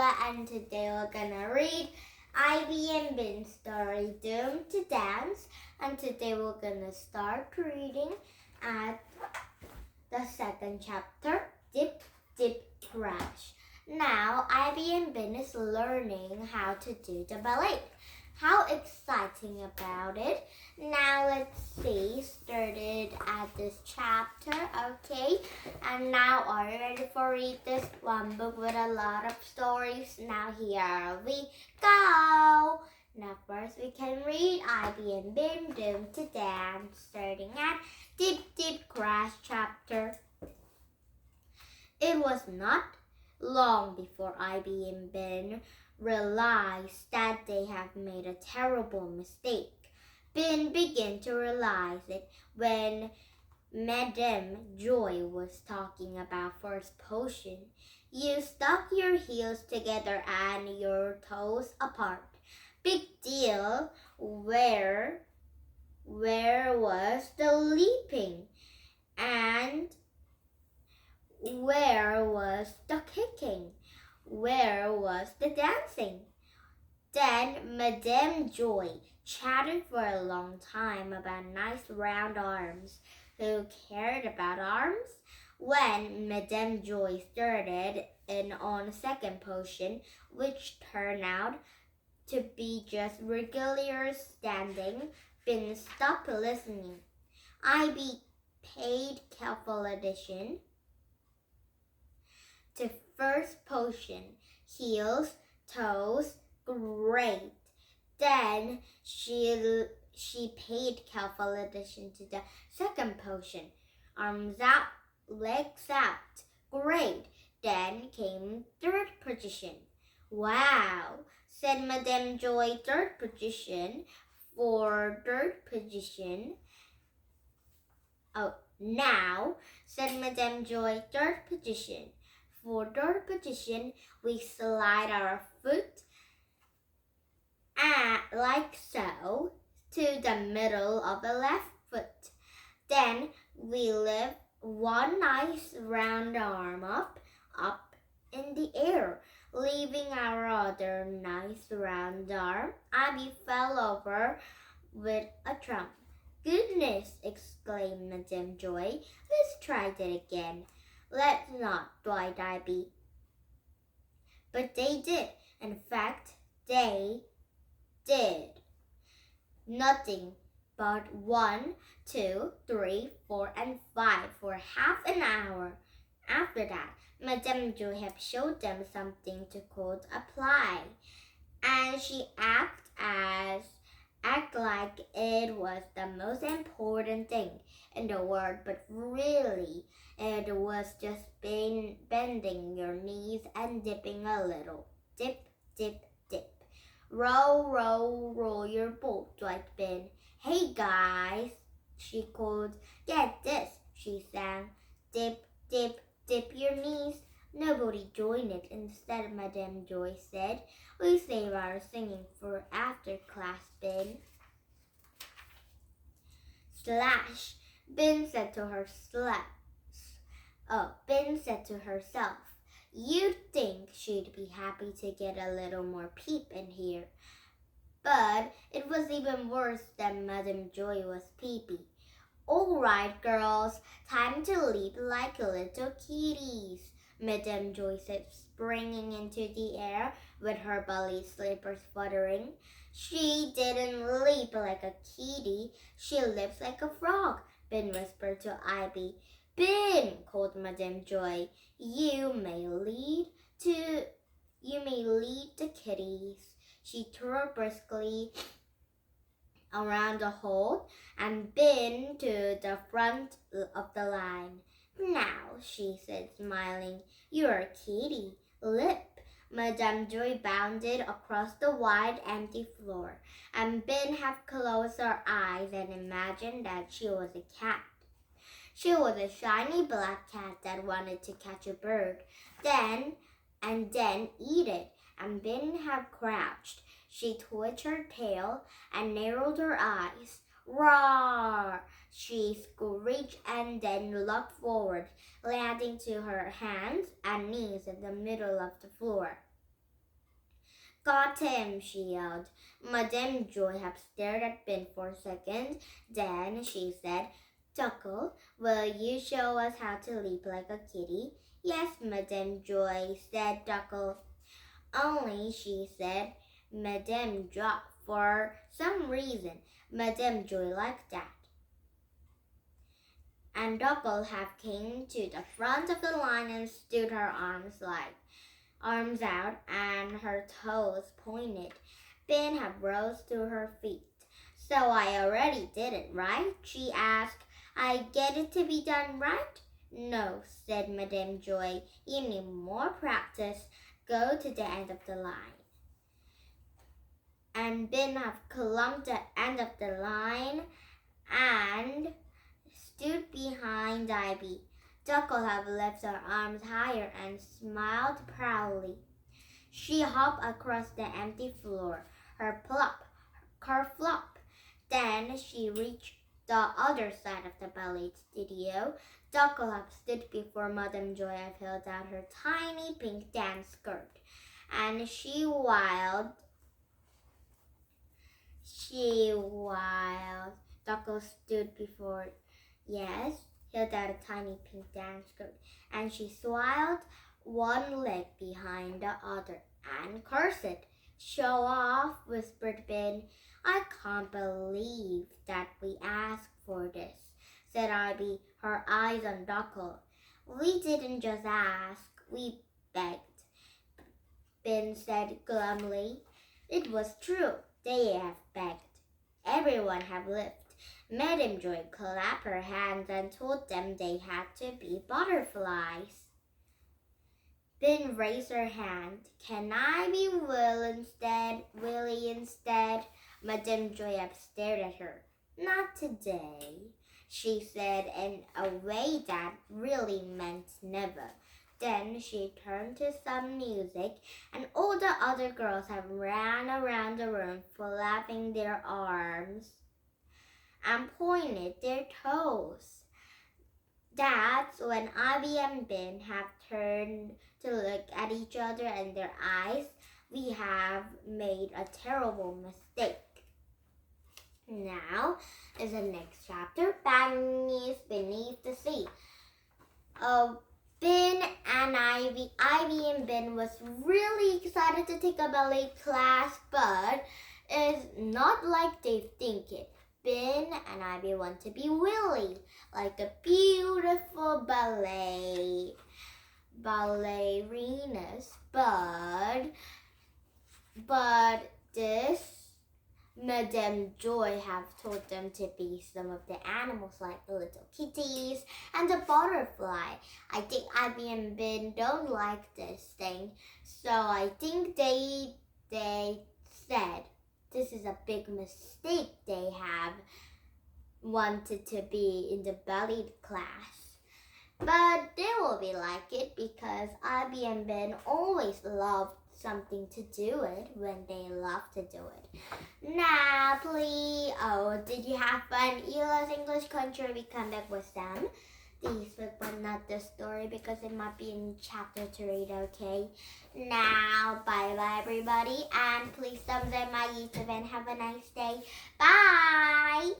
Bella, and today we're gonna read Ivy and Bin's story, Doomed to Dance. And today we're gonna start reading at the second chapter, Dip, Dip, Crash. Now, Ivy and Bin is learning how to do the ballet. How exciting about it. Now let's see, started at this chapter, okay? And now are you ready for read this one book with a lot of stories? Now here we go. Now first we can read Ivy and Bin Doomed to Dance, starting at Dip Dip Crash chapter. It was not long before Ivy and Bin realized that they have made a terrible mistake. Bin began to realize it when Madame Joy was talking about first potion. You stuck your heels together and your toes apart. Big deal. Where was the leaping? And where was the kicking? Where was the dancing? Then Madame Joy chatted for a long time about nice round arms. Who cared about arms? When Madame Joy started in on second potion, which turned out to be just regular standing, Bin stopped listening. Ivy paid careful attention to first potion, heels, toes, great. Then she paid careful attention to the second potion, arms out, legs out, great. Then came third position. Wow, said Madame Joy, third position. For third position, now, said Madame Joy, third position. For third position, we slide our foot like so to the middle of the left foot. Then we lift one nice round arm up in the air, leaving our other nice round arm. Ivy fell over with a trump. Goodness, exclaimed Madame Joy. Let's try that again. Let's not, cried Ivy. But they did. In fact, they did. Nothing but 1, 2, 3, 4, and 5 for half an hour. After that, Madame Joy had showed them something to called apply, and she act like it was the most important thing in the world, but really it was just bending your knees and dipping a little. Dip, dip, dip. Row, row, row your boat, cried Bin. Hey guys, she called. Get this, she sang. Dip, dip, dip your knees. Nobody joined it. Instead, Madame Joy said, we save our singing for after class, Bin. Slash, Bin said to herself. You'd think she'd be happy to get a little more peep in here. But it was even worse than Madame Joy was peepy. All right, girls, time to leap like little kitties, Madame Joy said, springing into the air with her ballet slippers fluttering. She didn't leap like a kitty, she leaps like a frog, Bin whispered to Ivy. Bin, called Madame Joy, you may lead the kitties. She twirled briskly around the hole and Bin to the front of the line. Now, she said, smiling, you're a kitty. Lip. Madame Joy bounded across the wide, empty floor, and Bin had closed her eyes and imagined that she was a cat. She was a shiny black cat that wanted to catch a bird, then eat it, and Bin had crouched. She twitched her tail and narrowed her eyes. Roar! She screeched and then looked forward, landing to her hands and knees in the middle of the floor. Got him, she yelled. Madame Joy had stared at Ben for a second. Then she said, Duckle, will you show us how to leap like a kitty? Yes, Madame Joy, said Duckle. Only, she said, Madame Joy, for some reason, Madame Joy liked that. And Duckle half came to the front of the line and stood her arms out and her toes pointed. Ben had rose to her feet. So I already did it, right? She asked. I get it to be done right? No, said Madame Joy. You need more practice. Go to the end of the line. And Ben had climbed the end of the line and stood behind Ivy. Duckle had lifted her arms higher and smiled proudly. She hopped across the empty floor, her plop, her flop. Then she reached the other side of the ballet studio. Duckle had stood before Madame Joy and held out her tiny pink dance skirt, and she wailed. Duckle stood before, yes, held out a tiny pink dance skirt, and she swirled one leg behind the other and cursed. Show off, whispered Ben. I can't believe that we asked for this, said Ivy, her eyes on Duckle. We didn't just ask, we begged, Ben said glumly. It was true. They have begged. Everyone have lived. Madame Joy clapped her hands and told them they had to be butterflies. Ben raised her hand. Can I be Willie instead? Madame Joy stared at her. Not today, she said in a way that really meant never. Then she turned to some music, and all the other girls ran around the room, flapping their arms and pointed their toes. That's when Ivy and Ben have turned to look at each other, and their eyes, we have made a terrible mistake. Now is the next chapter, Bad News Beneath the Sea. Ben and Ivy and Ben was really excited to take a ballet class, but it's not like they think it. Ben and Ivy want to be Willie, like a beautiful ballerinas, but this Madame Joy have told them to be some of the animals like the little kitties and the butterfly. I think Ivy and Ben don't like this thing, so I think they said this is a big mistake they have wanted to be in the ballet class. But they will be like it because Ivy and Ben always loved something to do it when they love to do it. Now, please. Oh, did you have fun? Ela's English Country. We come back with some this book, but not the story because it might be in chapter 2 read, okay? Now, bye-bye, everybody. And please thumbs up my YouTube and have a nice day. Bye!